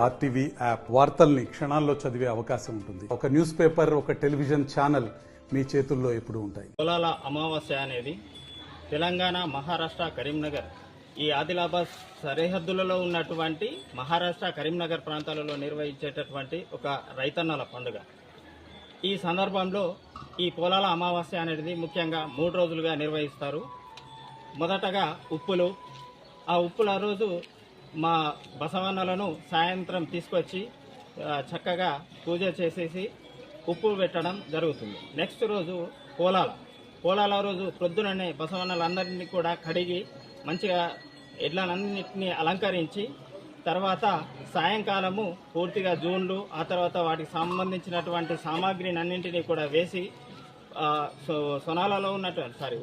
RTV app వార్తల్ని క్షణాల్లో చదివే అవకాశం ఉంటుంది. ఒక న్యూస్ పేపర్, ఒక టెలివిజన్ ఛానల్ మీ చేతుల్లో ఎప్పుడూ ఉంటాయి. పోలాల అమావాస్య అనేది తెలంగాణ, మహారాష్ట్ర, కరీంనగర్ ఈ ఆదిలాబాద్ సరిహద్దులలో ఉన్నటువంటి మహారాష్ట్ర, కరీంనగర్ ప్రాంతాలలో నిర్వహించేటటువంటి ఒక రైతన్నల పండుగ. ఈ సందర్భంలో ఈ పోలాల అమావాస్య అనేది ముఖ్యంగా 3 రోజులుగా నిర్వహిస్తారు. మొదటగా ఉప్పులు. ఆ ఉప్పుల రోజు మా బసవన్నలను సాయంత్రం తీసుకొచ్చి చక్కగా పూజ చేసేసి ఉప్పు పెట్టడం జరుగుతుంది. నెక్స్ట్ రోజు పోలాల రోజు ప్రొద్దుననే బసవన్నలందరినీ కూడా కడిగి మంచిగా ఎడ్లన్నింటినీ అలంకరించి తర్వాత సాయంకాలము పూర్తిగా జూన్లు, ఆ తర్వాత వాటికి సంబంధించినటువంటి సామాగ్రిని అన్నింటినీ కూడా వేసి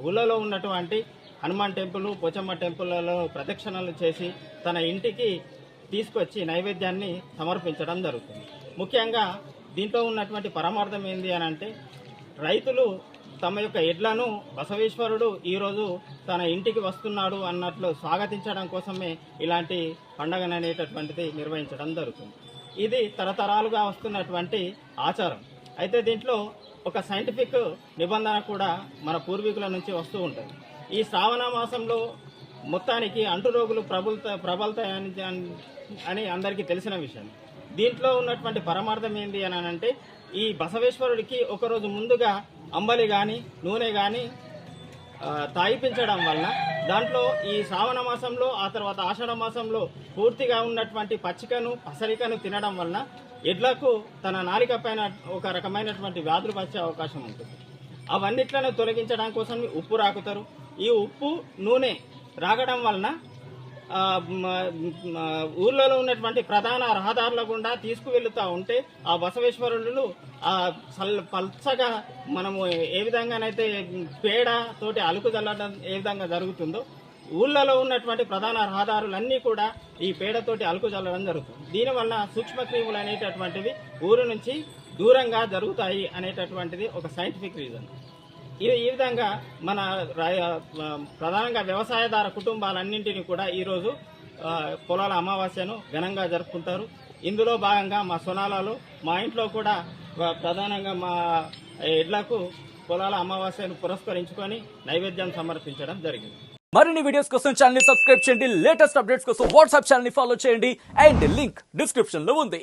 ఊళ్ళలో ఉన్నటువంటి హనుమాన్ టెంపుల్, పోచమ్మ టెంపుల్లలో ప్రదక్షిణలు చేసి తన ఇంటికి తీసుకొచ్చి నైవేద్యాన్ని సమర్పించడం జరుగుతుంది. ముఖ్యంగా దీంట్లో ఉన్నటువంటి పరమార్థం ఏంది అని అంటే, రైతులు తమ యొక్క ఎడ్లను బసవేశ్వరుడు ఈరోజు తన ఇంటికి వస్తున్నాడు అన్నట్లు స్వాగతించడం కోసమే ఇలాంటి పండుగను అనేటటువంటిది నిర్వహించడం జరుగుతుంది. ఇది తరతరాలుగా వస్తున్నటువంటి ఆచారం. అయితే దీంట్లో ఒక సైంటిఫిక్ నిబంధన కూడా మన పూర్వీకుల నుంచి వస్తూ ఉంటుంది. ఈ శ్రావణ మాసంలో మొత్తానికి అంటురోగులు ప్రబలుతాయని అందరికీ తెలిసిన విషయం. దీంట్లో ఉన్నటువంటి పరమార్థం ఏంటి అని అంటే, ఈ బసవేశ్వరుడికి ఒకరోజు ముందుగా అంబలి కానీ నూనె కానీ తాగిపించడం వల్ల దాంట్లో ఈ శ్రావణ మాసంలో, ఆ తర్వాత ఆషాఢ మాసంలో పూర్తిగా ఉన్నటువంటి పచ్చికను, పసరికను తినడం వలన ఎడ్లకు తన నాలిక పైన ఒక రకమైనటువంటి వ్యాధులు వచ్చే అవకాశం ఉంటుంది. అవన్నిట్లను తొలగించడం కోసం ఉప్పు రాకుతారు. ఈ ఉప్పు నూనె రాగడం వలన ఊర్లలో ఉన్నటువంటి ప్రధాన రహదారుల గుండా తీసుకువెళ్తూ ఉంటే ఆ బసవేశ్వరులు పల్చగా మనము ఏ విధంగానైతే పేడ తోటి అలుకు చల్లడం ఏ విధంగా జరుగుతుందో, ఊళ్ళలో ఉన్నటువంటి ప్రధాన రహదారులన్నీ కూడా ఈ పేడతోటి అలుకు చల్లడం జరుగుతుంది. దీనివల్ల సూక్ష్మక్రిములు అనేటటువంటివి ఊరు నుంచి దూరంగా జరుగుతాయి అనేటటువంటిది ఒక సైంటిఫిక్ రీజన్. ఈ విధంగా మన ప్రధానంగా వ్యవసాయదార కుటుంబాలన్నింటినీ కూడా ఈరోజు పొలాల అమావాస్యను ఘనంగా జరుపుకుంటారు. ఇందులో భాగంగా మా సొనాలలో మా ఇంట్లో కూడా ప్రధానంగా మా ఎడ్లకు పొలాల అమావాస్యను పురస్కరించుకొని నైవేద్యం సమర్పించడం జరిగింది. మరిన్ని వీడియోస్ కోసం ఛానల్ ని సబ్స్క్రైబ్ చేయండి. లేటెస్ట్ అప్డేట్స్ కోసం వాట్సాప్ ఛానల్ ని ఫాలో చేయండి. అండ్ లింక్ డిస్క్రిప్షన్ లో ఉంది.